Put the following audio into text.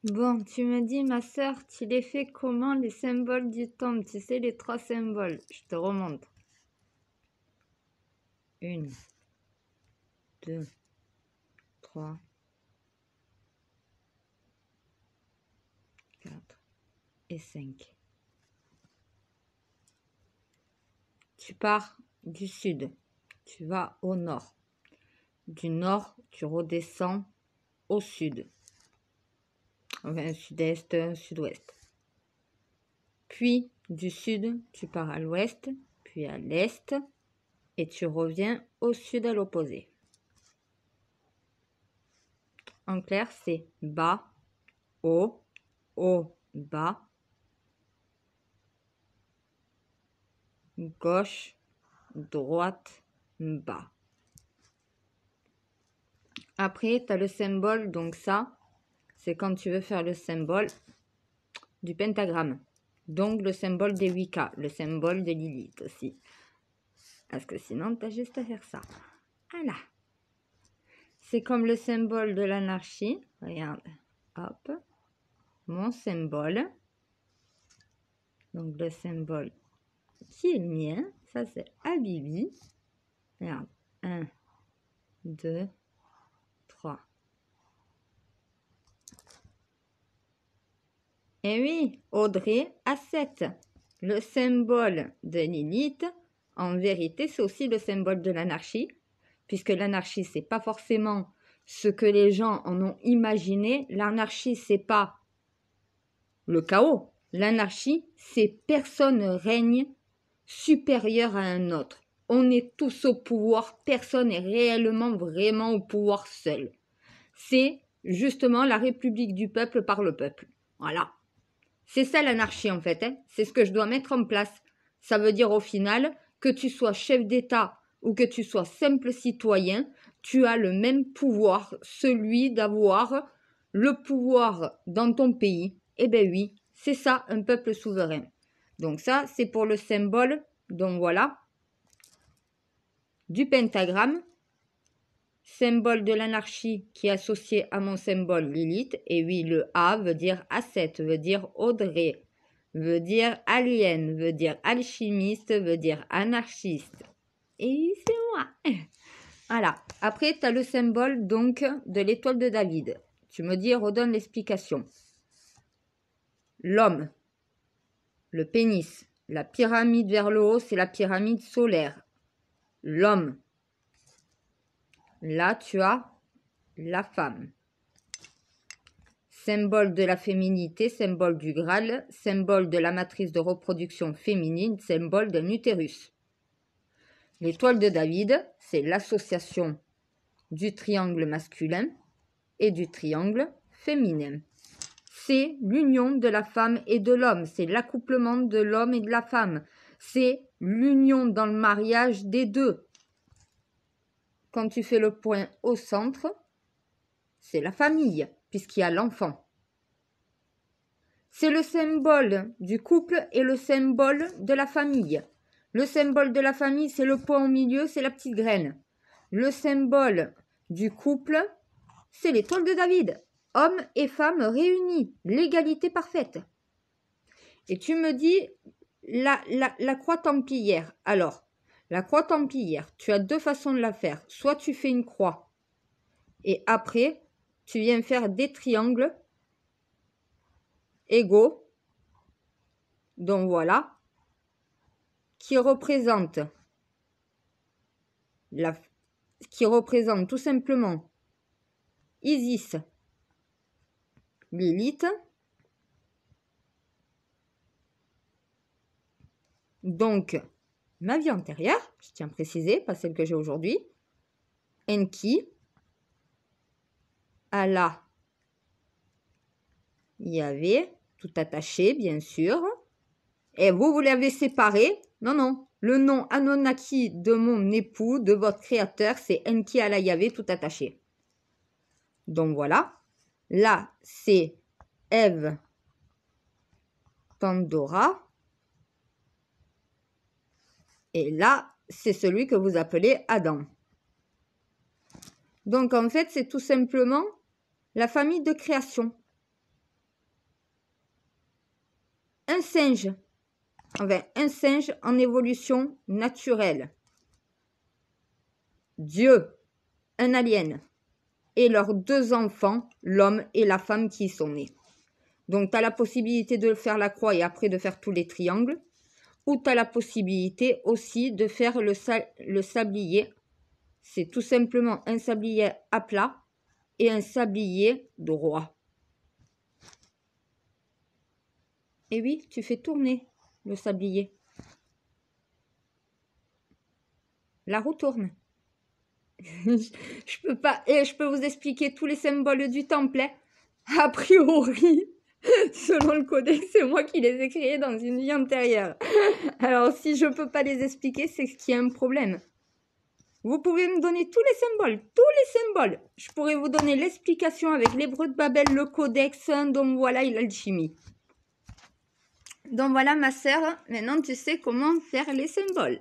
Bon, tu me dis, ma sœur, tu les fais comment les symboles du temps? Tu sais, les 3 symboles. Je te remonte. 1, 2, 3, 4 et 5. Tu pars du sud, tu vas au nord. Du nord, tu redescends au sud. Enfin, sud-est, sud-ouest. Puis, du sud, tu pars à l'ouest, puis à l'est, et tu reviens au sud à l'opposé. En clair, c'est bas, haut, haut, bas, gauche, droite, bas. Après, tu as le symbole, donc ça, c'est quand tu veux faire le symbole du pentagramme. Donc le symbole des Wicca, le symbole de Lilith aussi. Parce que sinon, tu as juste à faire ça. Voilà. C'est comme le symbole de l'anarchie. Regarde, hop, mon symbole. Donc le symbole qui est le mien, ça c'est Habibi. Regarde, 1, 2, 3. Et oui, Audrey a 7. Le symbole de Lilith, en vérité, c'est aussi le symbole de l'anarchie, puisque l'anarchie, c'est pas forcément ce que les gens en ont imaginé. L'anarchie, c'est pas le chaos. L'anarchie, c'est personne règne supérieur à un autre. On est tous au pouvoir, personne n'est réellement, vraiment au pouvoir seul. C'est justement la République du peuple par le peuple. Voilà. C'est ça l'anarchie en fait, hein. C'est ce que je dois mettre en place. Ça veut dire au final que tu sois chef d'État ou que tu sois simple citoyen, tu as le même pouvoir, celui d'avoir le pouvoir dans ton pays. Eh bien oui, c'est ça un peuple souverain. Donc ça, c'est pour le symbole, donc voilà, du pentagramme. Symbole de l'anarchie qui est associé à mon symbole Lilith. Et oui, le A veut dire ascète, veut dire Audrey, veut dire alien, veut dire alchimiste, veut dire anarchiste. Et c'est moi. Voilà. Après, tu as le symbole donc de l'étoile de David. Tu me dis, redonne l'explication. L'homme, le pénis, la pyramide vers le haut, c'est la pyramide solaire. L'homme. Là, tu as la femme. Symbole de la féminité, symbole du Graal, symbole de la matrice de reproduction féminine, symbole d'un utérus. L'étoile de David, c'est l'association du triangle masculin et du triangle féminin. C'est l'union de la femme et de l'homme, c'est l'accouplement de l'homme et de la femme. C'est l'union dans le mariage des deux. Quand tu fais le point au centre, c'est la famille, puisqu'il y a l'enfant. C'est le symbole du couple et le symbole de la famille. Le symbole de la famille, c'est le point au milieu, c'est la petite graine. Le symbole du couple, c'est l'étoile de David. Homme et femme réunis, l'égalité parfaite. Et tu me dis la croix templière. Alors, la croix templière, tu as deux façons de la faire. Soit tu fais une croix et après, tu viens faire des triangles égaux. Donc voilà, qui représente tout simplement Isis, Lilith, donc ma vie antérieure, je tiens à préciser, pas celle que j'ai aujourd'hui, Enki, Allah, Yahvé, tout attaché bien sûr, et vous l'avez séparé, non, le nom Anunnaki de mon époux, de votre créateur, c'est Enki Allah Yahvé, tout attaché. Donc voilà, là c'est Ève, Pandora, et là c'est celui que vous appelez Adam. Donc en fait c'est tout simplement la famille de création. un singe en évolution naturelle, Dieu, un alien, et leurs 2 enfants, l'homme et la femme qui y sont nés. Donc, tu as la possibilité de faire la croix et après de faire tous les triangles, ou tu as la possibilité aussi de faire le sablier. C'est tout simplement un sablier à plat et un sablier droit. Et oui, tu fais tourner le sablier. La roue tourne. Je peux pas, et je peux vous expliquer tous les symboles du temple. A priori, selon le codex, c'est moi qui les ai créés dans une vie antérieure. Alors, si je peux pas les expliquer, c'est qu'il y a un problème. Vous pouvez me donner tous les symboles. Je pourrais vous donner l'explication avec l'hébreu de Babel, le codex, donc voilà, et l'alchimie. Donc voilà, ma sœur, maintenant tu sais comment faire les symboles.